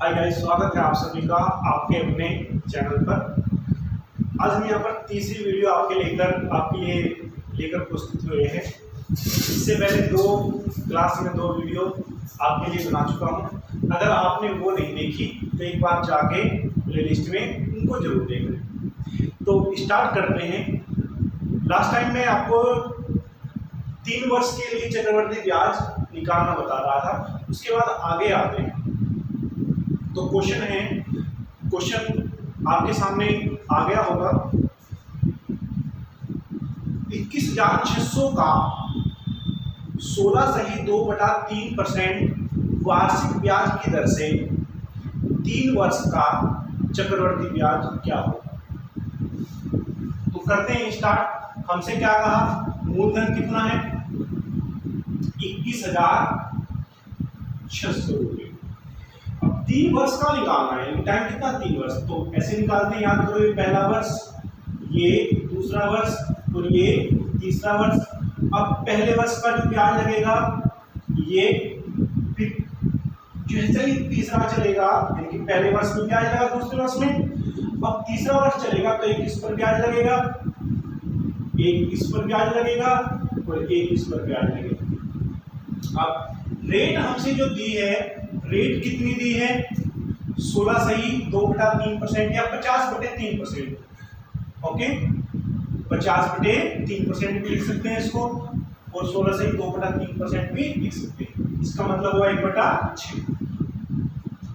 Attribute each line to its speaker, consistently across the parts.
Speaker 1: Hi guys, स्वागत है आप सभी का आपके अपने चैनल पर। आज हम यहाँ पर तीसरी वीडियो आपके लिए लेकर प्रस्तुत हुए हैं। इससे पहले क्लास में दो वीडियो आपके लिए बना चुका हूँ। अगर आपने वो नहीं देखी तो एक बार जाके प्लेलिस्ट में उनको जरूर देख लें। तो स्टार्ट करते हैं। लास्ट टाइम मैं आपको 3 वर्ष के लिए चक्रवर्ती ब्याज निकालना बता रहा था। उसके बाद आगे आते हैं। तो क्वेश्चन आपके सामने आ गया होगा। 21,600 का 16 सही 2/3% वार्षिक ब्याज की दर से 3 वर्ष का चक्रवर्ती ब्याज क्या होगा। तो करते हैं स्टार्ट। हमसे क्या कहा, मूलधन कितना है 21,600 रुपये। 3 वर्ष का निकालना है, टाइम कितना 3 वर्ष। तो ऐसे निकालते हैं, याद करो, ये पहला वर्ष, ये दूसरा वर्ष और ये तीसरा वर्ष। अब पहले वर्ष का जो ब्याज लगेगा ये, फिर जैसे ही तीसरा चलेगा यानी कि पहले वर्ष में ब्याज लगा, दूसरे वर्ष में अब तीसरा वर्ष चलेगा तो एक इस पर ब्याज लगेगा, एक इस पर ब्याज लगेगा और एक इस पर ब्याज लगेगा। अब रेट हमसे जो दी है, रेट कितनी दी है 16 सही 2/3% या 50/3%। ओके, 50/3% भी लिख सकते हैं इसको, और 16 सही 2/3% भी लिख सकते हैं। इसका मतलब हुआ 1/6।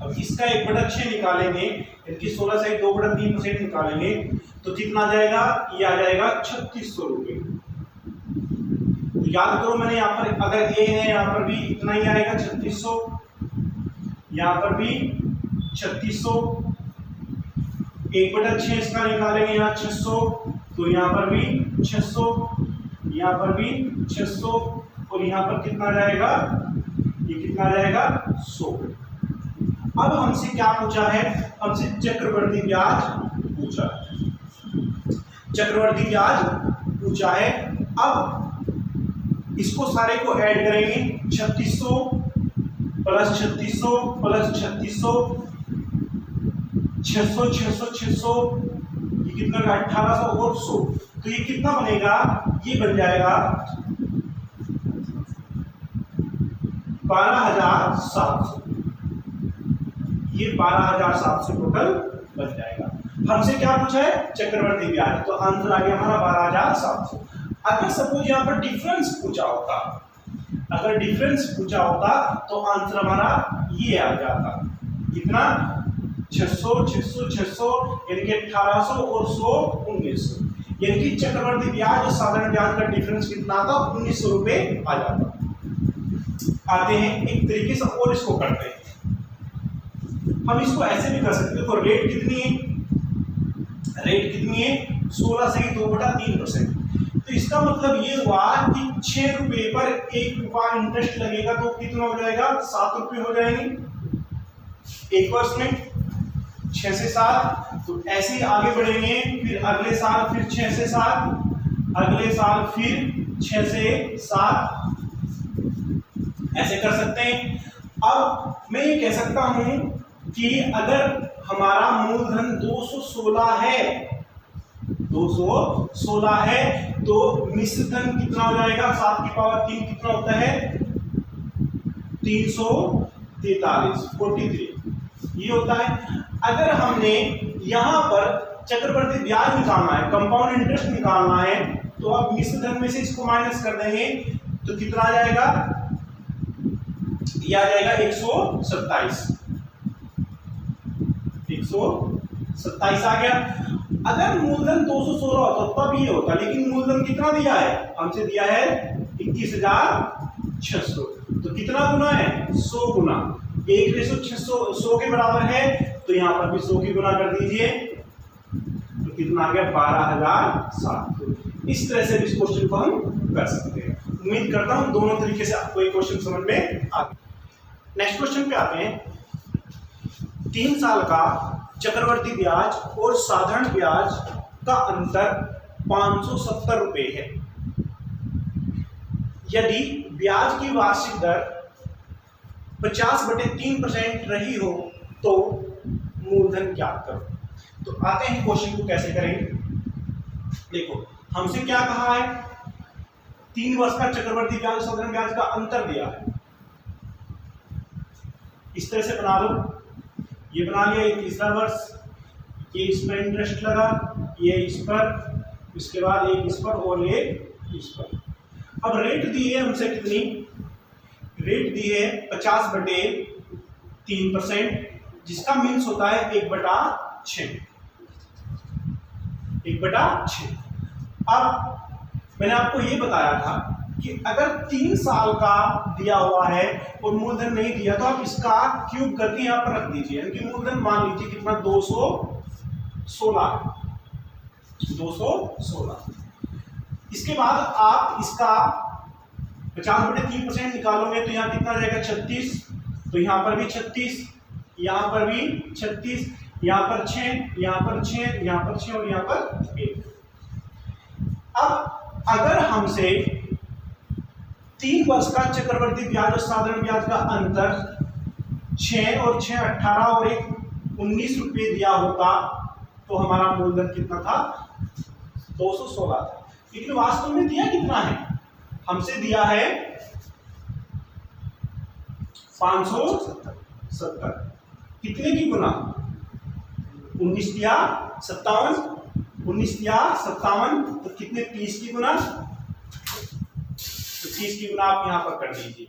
Speaker 1: अब इसका 1/6 निकालेंगे, यानी 16 सही 2/3% निकालेंगे तो कितना आ जाएगा, ये आ जाएगा 3600 रुपये। तो याद करो, मैंने यहाँ पर अगर ये है यहाँ पर भी इतना ही आएगा 3600, यहाँ पर भी 3600, 1/6 इसका निकालेंगे यहाँ 600, तो यहाँ पर भी 600, यहाँ पर भी 600 और यहाँ पर कितना जाएगा, ये कितना जाएगा 100। अब हमसे क्या पूछा है, हमसे चक्रवर्ती ब्याज पूछा है, चक्रवर्ती ब्याज पूछा है। अब इसको सारे को ऐड करेंगे, 3600 प्लस 3600 प्लस 3600, 600 600 600, ये कितना का 1800 और 100, तो ये कितना बनेगा, ये बन जाएगा 12,700। ये 12,700 टोटल बन जाएगा। हमसे क्या पूछा है, चक्रवर्ती ब्याज, तो आंसर आ गया हमारा 12,700। अगर सपोज यहाँ पर डिफरेंस पूछा होता, अगर डिफरेंस पूछा होता तो आंसर हमारा ये आ जाता, कितना 600 600 600, यानी कि 1800 और 100 1900, यानी कि चक्रवर्ती ब्याज और साधारण ब्याज का डिफरेंस कितना आता, 1900 रुपये आ जाता। आते हैं एक तरीके से और इसको करते हैं। हम इसको ऐसे भी कर सकते हैं। तो रेट कितनी है, रेट कितनी है 16 सही 2/3%। तो इसका मतलब ये हुआ कि 6 रुपये पर 1 रुपया इंटरेस्ट लगेगा, तो कितना हो जाएगा, 7 रुपये हो जाएंगे एक वर्ष में, 6 से 7। तो ऐसे ही आगे बढ़ेंगे, फिर अगले साल फिर 6 से 7, अगले साल फिर 6 से 7, ऐसे कर सकते हैं। अब मैं ये कह सकता हूं कि अगर हमारा मूलधन 216 है, 216 है, तो मिश्र धन कितना हो जाएगा, 7 की पावर 3 कितना होता है 343, 43 ये होता है। अगर हमने यहाँ पर चक्रवर्ती ब्याज निकालना है, कंपाउंड इंटरेस्ट निकालना है, तो अब मिश्र धन में से इसको माइनस कर देंगे तो कितना आ जाएगा, यह आ जाएगा 127, 127 आ गया। अगर मूलधन 216 होता तब ये होता, लेकिन मूलधन कितना दिया है, हमसे दिया है 21,600, तो कितना गुना है 100 गुना, 1/600 100 के बराबर है, तो यहाँ पर भी 100 की गुना कर दीजिए, तो कितना आ गया 12,700। इस तरह से इस क्वेश्चन को हम कर सकते हैं। उम्मीद करता हूं दोनों तरीके से आपको ये क्वेश्चन समझ में आ गया। नेक्स्ट क्वेश्चन पे आते हैं। 3 साल का चक्रवर्ती ब्याज और साधारण ब्याज का अंतर 570 रुपये है। यदि ब्याज की वार्षिक दर 50/3% रही हो तो मूलधन ज्ञात करो। तो आते हैं क्वेश्चन को कैसे करेंगे। देखो हमसे क्या कहा है, 3 वर्ष का चक्रवर्ती ब्याज साधारण ब्याज का अंतर दिया है। इस तरह से बना लो, ये बना लिया, ये तीसरा वर्ष, ये इस पर इंटरेस्ट लगा, ये इस पर, इसके बाद एक इस पर और एक इस पर। अब रेट दी है हमसे कितनी, रेट दी है 50/3%, जिसका मीन्स होता है 1/6। 1/6। अब मैंने आपको ये बताया था कि अगर 3 साल का दिया हुआ है और मूलधन नहीं दिया तो आप इसका क्यूब करके यहाँ पर रख दीजिए, यानी कि मूलधन मान लीजिए कितना 216 है, 216। इसके बाद आप इसका 50/3% निकालोगे तो यहाँ कितना आ जाएगा 36, तो यहाँ पर भी 36, यहाँ पर भी 36, यहाँ पर 6, यहाँ पर 6, यहाँ पर 6 और यहाँ पर 1। अब अगर हमसे 3 वर्ष का चक्रवर्ती ब्याज और साधारण ब्याज का अंतर 6 और 6 18 और 1 19 रुपये दिया होता तो हमारा मूलधन कितना था, 216 था। लेकिन वास्तव में दिया कितना है, हमसे दिया है 570। कितने की गुना, 19 दिया 57, 19 दिया 57, तो कितने 30 की गुना, तो 30 की गुना आप यहां पर कर दीजिए,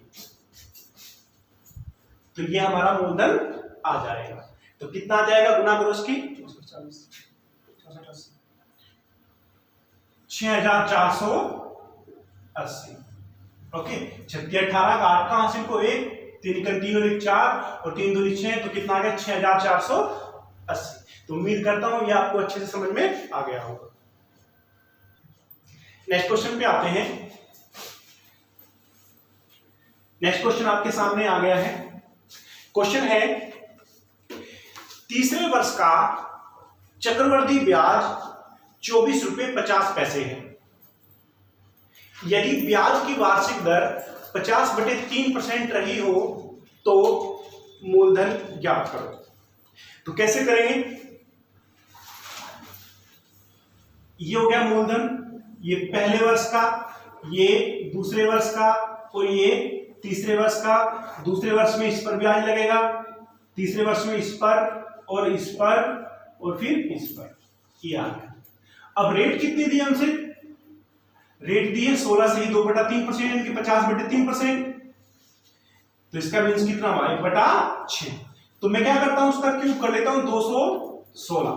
Speaker 1: तो ये हमारा मूलधन आ जाएगा। तो कितना आ जाएगा, गुना करो इसकी 6480। ओके, 36 18 का 8 का हासिल को 1, 3 3 और 1 4 और 3 2 6, तो कितना आ गया 6480। तो उम्मीद करता हूं ये आपको अच्छे से समझ में आ गया होगा। नेक्स्ट क्वेश्चन पे आते हैं। नेक्स्ट क्वेश्चन आपके सामने आ गया है। क्वेश्चन है, तीसरे वर्ष का चक्रवर्ती ब्याज 24.50 है। यदि ब्याज की वार्षिक दर 50/3% रही हो तो मूलधन ज्ञात करो। तो कैसे करेंगे, ये हो गया मूलधन, ये पहले वर्ष का, ये दूसरे वर्ष का और ये तीसरे वर्ष का। दूसरे वर्ष में इस पर ब्याज लगेगा, तीसरे वर्ष में इस पर और इस पर और फिर इस पर, ये आ गया। अब रेट कितनी दी हमसे, रेट दी है 16 से ही 2/3%, यानी कि 50/3%। तो इसका मीन्स कितना हुआ, 1/6। तो मैं क्या करता हूं, उसका क्यूब कर लेता हूं, 216।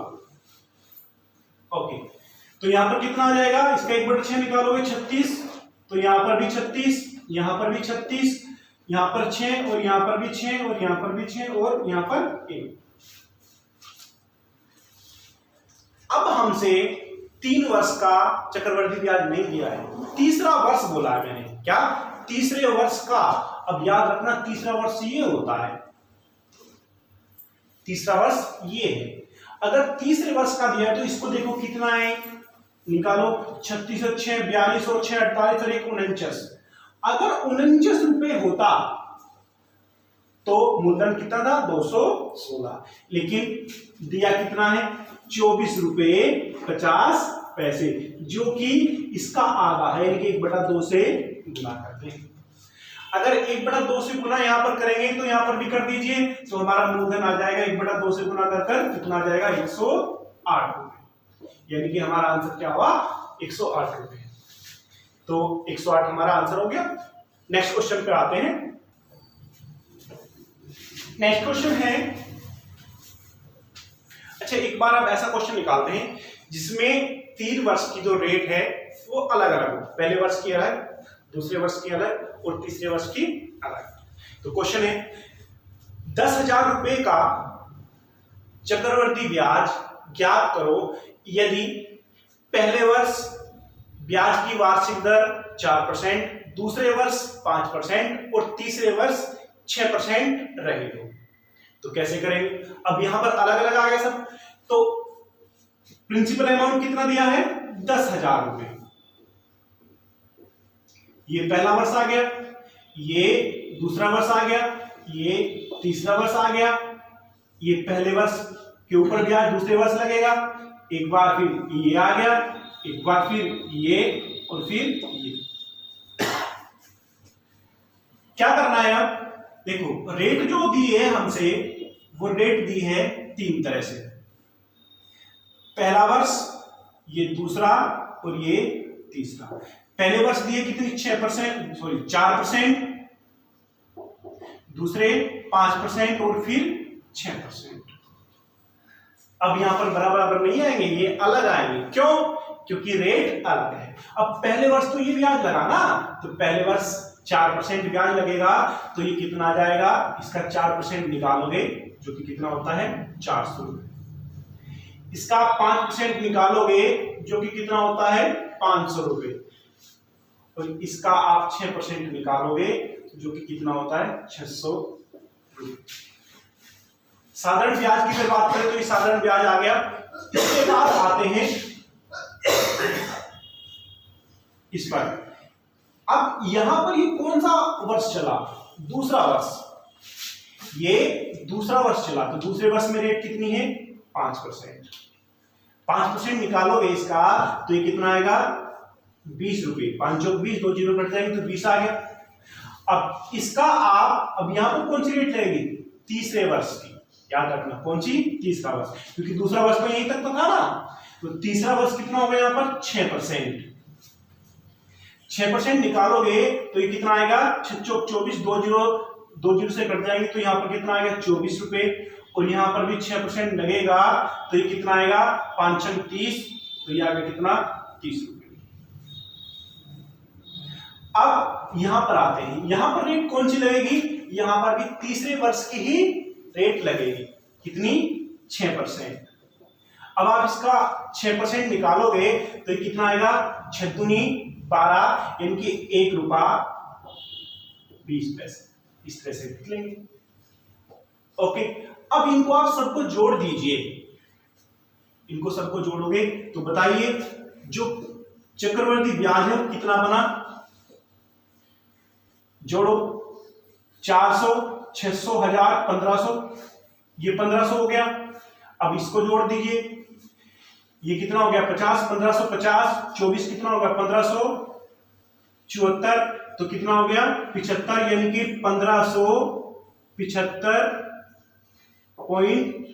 Speaker 1: ओके, तो यहां पर कितना आ जाएगा, इसका 1/6 निकालोगे 36, तो यहां पर भी 36, यहां पर भी 36, यहां पर 6 और यहां पर भी 6 और यहां पर भी 6 और यहां पर 1। अब हमसे 3 वर्ष का चक्रवर्ती ब्याज नहीं दिया है, तीसरा वर्ष बोला है मैंने, क्या, तीसरे वर्ष का। अब याद रखना तीसरा वर्ष ये होता है, तीसरा वर्ष ये है। अगर तीसरे वर्ष का दिया है तो इसको देखो कितना है, निकालो, 36 और 6 42 और 6 48 और 1 49। अगर 49 रुपए होता तो मूलधन कितना था, 216, लेकिन दिया कितना है, 24.50, जो कि इसका आधा है, यानी कि 1/2 से गुना कर दें। अगर 1/2 से गुना यहां पर करेंगे तो यहां पर भी कर दीजिए, तो हमारा मूलधन आ जाएगा 1/2 से गुना कर कितना आ जाएगा, 108 रुपए, यानी कि हमारा आंसर क्या हुआ, 108 रुपए। तो 108 हमारा आंसर हो गया। नेक्स्ट क्वेश्चन पे आते हैं। नेक्स्ट क्वेश्चन है, अच्छा एक बार अब ऐसा क्वेश्चन निकालते हैं जिसमें 3 वर्ष की जो रेट है वो अलग अलग हो, पहले वर्ष की अलग, दूसरे वर्ष की अलग और तीसरे वर्ष की अलग। तो क्वेश्चन है, 10,000 रुपए का चक्रवर्ती ब्याज ज्ञात करो यदि पहले वर्ष ब्याज की वार्षिक दर 4%, दूसरे वर्ष 5% और तीसरे वर्ष 6% रहे हो। तो कैसे करेंगे, अब यहां पर अलग अलग आ गया सब। तो प्रिंसिपल अमाउंट कितना दिया है, 10,000 रुपए, ये पहला वर्ष आ गया, ये दूसरा वर्ष आ गया, ये तीसरा वर्ष आ गया, ये पहले वर्ष के ऊपर ब्याज दूसरे वर्ष लगेगा, एक बार फिर ये आ गया, एक बार फिर ये और फिर ये। क्या करना है अब? देखो रेट जो दी है हमसे वो रेट दी है तीन तरह से। पहला वर्ष, ये दूसरा और ये तीसरा। पहले वर्ष दिए कितनी 6%, सॉरी 4%, दूसरे 5% और फिर 6%। अब यहां पर बराबर नहीं आएंगे, ये अलग आएंगे। क्यों? क्योंकि रेट अलग है। अब पहले वर्ष तो ये ब्याज लगा ना, तो पहले वर्ष 4% ब्याज लगेगा, तो ये कितना आ जाएगा, इसका 4% निकालोगे जो कि कितना होता है 400 रुपए। इसका 5% निकालोगे जो कि कितना होता है 500 रुपए। और इसका आप 6% निकालोगे जो कि कितना होता है 600 रुपए। साधारण ब्याज की अगर बात करें तो ये साधारण ब्याज आ गया। इसके बाद आते हैं इस पर। अब यहां पर ये कौन सा वर्ष चला? दूसरा वर्ष। ये दूसरा वर्ष चला, तो दूसरे वर्ष में रेट कितनी है 5%। 5% निकालोगे इसका तो ये कितना आएगा 20 रुपए। 5 चौक 20, 2 जीरो कट जाएंगे तो 20 आ गया। अब इसका आप अब यहां पर कौन सी रेट लगेगी? तीसरे वर्ष की। याद रखना कौन सी? तीसरा वर्ष, क्योंकि दूसरा वर्ष में यहीं तक तो था ना। तो तीसरा वर्ष कितना होगा यहां पर 6%। 6% निकालोगे तो ये कितना आएगा 6 चौक 24, 2 जीरो से कट जाएंगे तो यहां पर कितना आएगा 24 रुपए। और यहां पर भी 6% लगेगा तो ये कितना आएगा 5 छंग 30, तो ये आएगा कितना 30 रुपए। अब यहां पर आते हैं, यहां पर रेट कौन सी लगेगी? यहां पर भी तीसरे वर्ष की ही रेट लगेगी। कितनी? 6%। अब आप इसका 6% निकालोगे तो ये कितना आएगा 6 दूनी 12, इनकी 1 रुपया 20 पैसे। इस तरह से लिख लेंगे। ओके, अब इनको आप सबको जोड़ दीजिए। इनको सबको जोड़ोगे तो बताइए जो चक्रवर्ती ब्याज है कितना बना? जोड़ो 400, 600, 1000, 1500, ये 1500 हो गया। अब इसको जोड़ दीजिए, ये कितना हो गया 50, 1550, 24 कितना हो गया 1574, तो कितना हो गया 75, यानी कि 1575 पॉइंट,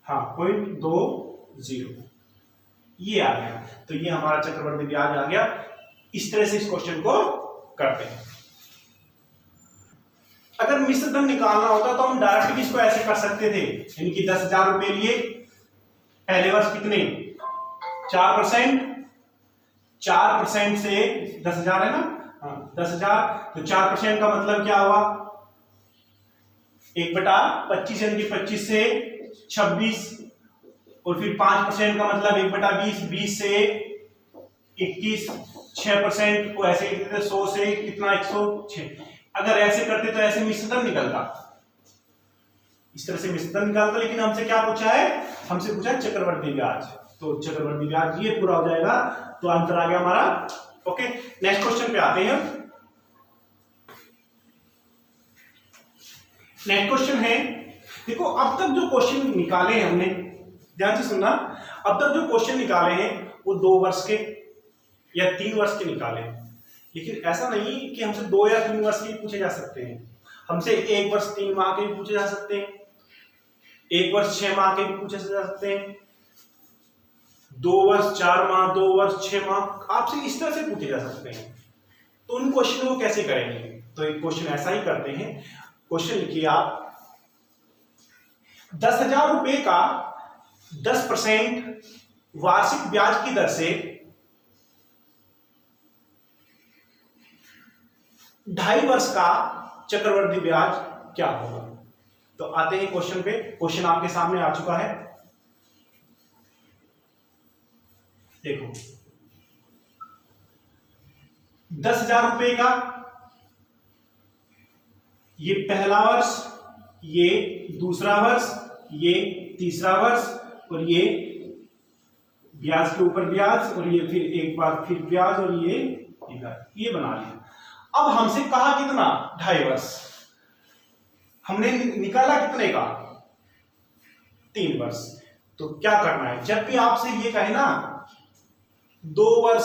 Speaker 1: हाँ 0.20 ये आ गया। तो ये हमारा चक्रवर्ती ब्याज आ गया। इस तरह से इस क्वेश्चन को करते हैं। अगर मिश्र धन निकालना होता तो हम डायरेक्ट इसको ऐसे कर सकते थे, यानी कि 10,000 रुपए लिए, पहले वर्ष कितने 4%, 4% से 10,000 है ना, हाँ 10,000, तो 4% का मतलब क्या हुआ 1/25, यानी कि 25 से 26, और फिर 5% का मतलब 1/20, 20 से 21, 6% को ऐसे लिखते थे 100 से कितना 106। अगर ऐसे करते तो ऐसे मिश्र धन निकलता, इस तरह से मिश्र धन निकालता। लेकिन हमसे क्या पूछा है? हमसे पूछा है चक्रवर्ती ब्याज। तो चक्रवर्ती ब्याज ये पूरा हो जाएगा, तो आंसर आ गया हमारा। ओके, नेक्स्ट क्वेश्चन पे आते हैं। नेक्स्ट क्वेश्चन है, देखो अब तक जो क्वेश्चन निकाले हैं हमने, ध्यान से सुनना, अब तक जो क्वेश्चन निकाले हैं वो 2 वर्ष के या 3 वर्ष के निकाले। लेकिन ऐसा नहीं कि हमसे 2 या 3 वर्ष के पूछे जा सकते हैं। हमसे 1 वर्ष 3 माह के भी पूछे जा सकते हैं, 1 वर्ष 6 माह के भी पूछे जा सकते हैं, 2 वर्ष 4 माह, 2 वर्ष 6 माह, आपसे इस तरह से पूछे जा सकते हैं। तो उन क्वेश्चन को कैसे करेंगे? तो एक क्वेश्चन ऐसा ही करते हैं। क्वेश्चन लिखिए आप, 10,000 रुपए का 10% वार्षिक ब्याज की दर से 2.5 वर्ष का चक्रवर्ती ब्याज क्या होगा? तो आते हैं क्वेश्चन पे। क्वेश्चन आपके सामने आ चुका है, देखो 10,000 रुपए का ये पहला वर्ष, ये दूसरा वर्ष, ये तीसरा वर्ष, और ये ब्याज के ऊपर ब्याज, और ये फिर एक बार फिर ब्याज, और ये बना लिया। अब हमसे कहा कितना 2.5 वर्ष। हमने निकाला कितने का, 3 वर्ष। तो क्या करना है, जब भी आपसे ये कहे ना 2 वर्ष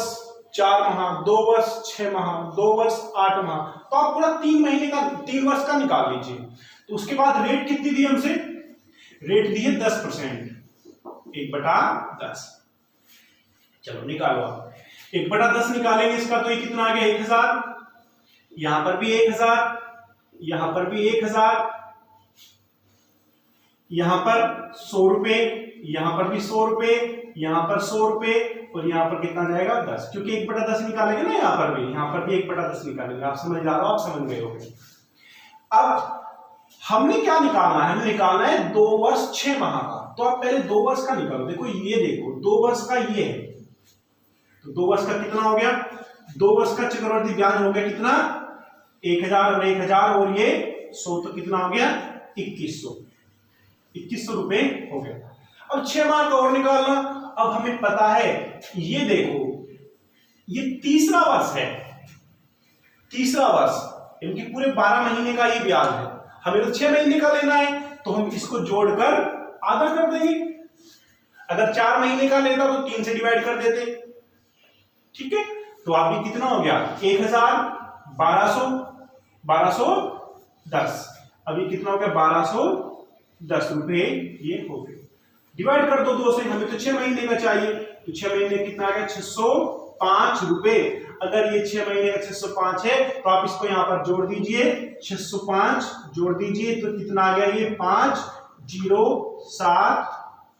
Speaker 1: 4 माह, 2 वर्ष 6 माह, 2 वर्ष 8 माह, तो आप पूरा 3 महीने का 3 वर्ष का निकाल लीजिए। तो उसके बाद रेट कितनी दी हमसे, रेट दी है 10%, 1/10। चलो निकालो आप, 1/10 निकालेंगे इसका, तो ये कितना आ गया 1000, यहां पर भी 1000, यहां पर भी 1000, यहां पर 100 रुपए, यहां पर भी 100 रुपए, यहां पर 100 रुपए, और यहां पर कितना जाएगा 10, क्योंकि 1/10 निकालेंगे ना, यहां पर भी 1/10 निकालेंगे। आप समझ जा रहे हो, आप समझ गए होंगे। अब हमने क्या निकालना है, हमें निकालना है 2 वर्ष 6 माह का। तो आप पहले 2 वर्ष का निकालो। देखो ये देखो 2 वर्ष का ये है, तो 2 वर्ष का कितना हो गया, 2 वर्ष का चक्रवृद्धि ब्याज हो गया कितना, 1000 और 1000 और ये 100, तो कितना हो गया 2100 रुपए हो गया। अब 6 माह का और निकालना। अब हमें पता है, ये देखो ये तीसरा वर्ष है, तीसरा वर्ष, इनकी पूरे 12 महीने का ये ब्याज है, हमें तो 6 महीने का लेना है, तो हम इसको जोड़कर आधा कर देंगे। अगर 4 महीने का लेता तो 3 से डिवाइड कर देते, ठीक है। तो अभी कितना हो गया 1000, 1210, अभी कितना हो गया 1210 रुपए ये हो गए। डिवाइड कर दो 2 से, हमें तो 6 महीने का चाहिए, तो 6 महीने कितना आ गया 605 रुपए। अगर ये 6 महीने का 605 है, तो आप इसको यहां पर जोड़ दीजिए, 605 जोड़ दीजिए, तो कितना आ गया ये 507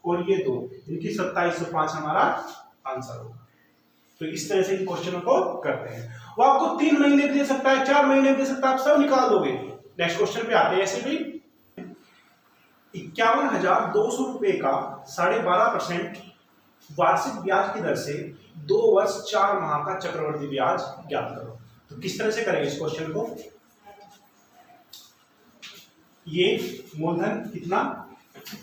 Speaker 1: और ये 2, इनकी 2705 हमारा आंसर होगा। तो इस तरह से इन क्वेश्चनों को करते हैं। वो आपको 3 महीने दे सकता है, 4 महीने दे सकता है, आप सब निकाल दोगे। नेक्स्ट क्वेश्चन पे आते हैं। ऐसे भी 51,200 रुपए का 12.5% वार्षिक ब्याज की दर से 2 वर्ष 4 माह का चक्रवृद्धि ब्याज ज्ञात करो। तो किस तरह से करेंगे इस क्वेश्चन को, ये मूलधन कितना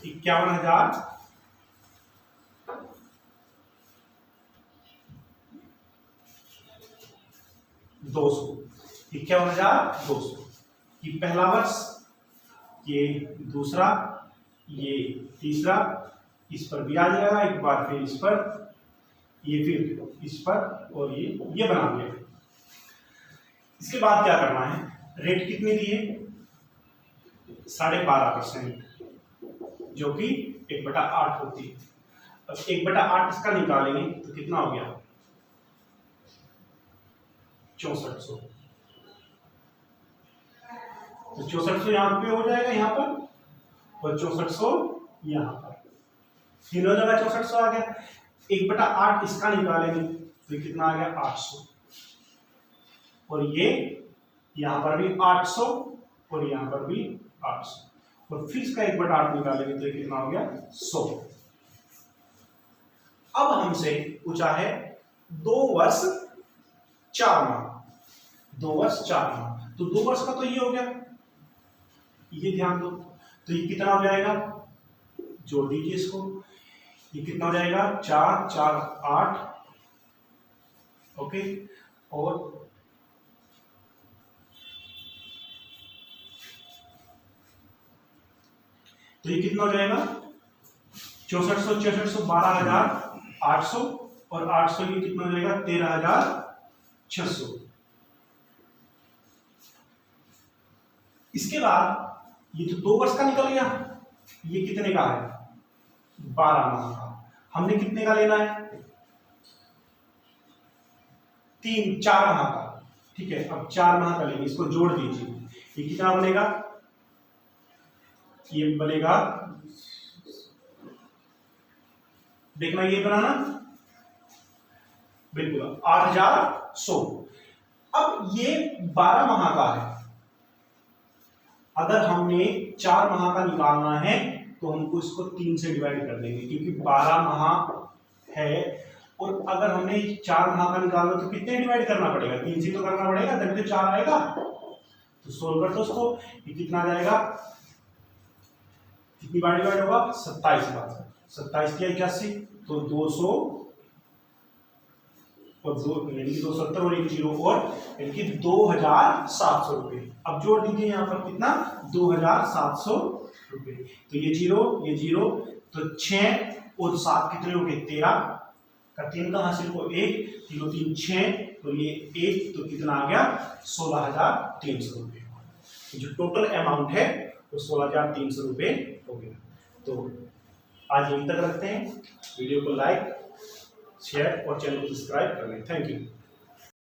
Speaker 1: 51,200, 51,200 ये पहला वर्ष, ये दूसरा, ये तीसरा, इस पर ब्याज लगा एक बार, फिर इस पर, ये फिर इस पर, और ये बना दिया। इसके बाद क्या करना है, रेट कितनी दी है 12.5%, जो कि 1/8 होती है। अब 1/8 इसका निकालेंगे तो कितना हो गया 6400। तो 6400 यहां पे हो जाएगा, यहां पर, और 6400 यहां पर, तीनों जगह 6400 आ गया। 1/8 इसका निकालेंगे तो कितना आ गया 800, और ये यहां पर भी 800 और यहां पर भी 800, और फिर इसका 1/8 निकालेंगे तो कितना हो गया 100। अब हमसे पूछा है 2 वर्ष 4 माह, 2 वर्ष 4 माह, तो 2 वर्ष का तो ये हो गया, ये ध्यान दो। तो ये कितना हो जाएगा, जोड़ दीजिए इसको, ये कितना हो जाएगा 4 4 8, ओके, और तो ये कितना हो जाएगा 6400 6400 12,800, और 800 ये कितना हो जाएगा 13,600। इसके बाद ये तो 2 वर्ष का निकल गया, ये कितने का है 12 माह का। हमने कितने का लेना है 4 माह का, ठीक है। अब 4 माह का लेंगे, इसको जोड़ दीजिए, ये कितना बनेगा, ये बनेगा, देखना ये बनाना बिल्कुल 8,100। अब ये 12 माह का है, अगर हमने 4 माह का निकालना है तो हमको इसको 3 से डिवाइड कर देंगे, क्योंकि 12 माह है, और अगर हमने 4 माह का निकालना तो कितने डिवाइड करना पड़ेगा, 3 से तो करना पड़ेगा, तभी तो 4 आएगा। तो सोल्व कर दो उसको, ये कितना आ जाएगा, कितनी बार डिवाइड होगा 27 बार, 27 की 81, तो 200 और 2 यानी कि 270 और 1 जीरो और यानी कि 2700 रुपये। अब जोड़ दीजिए यहाँ पर कितना 2700 रुपये। तो ये जीरो तो 6 और 7 कितने हो गए 13 का 3 का हासिल को 1 0 3 6 और ये 1 तो कितना आ गया 16,300 रुपये। जो टोटल अमाउंट है वो 16,300 रुपये हो गया। तो आज यहीं तक रखते हैं। वीडियो को लाइक शेयर और चैनल को सब्सक्राइब कर लें। Thank you.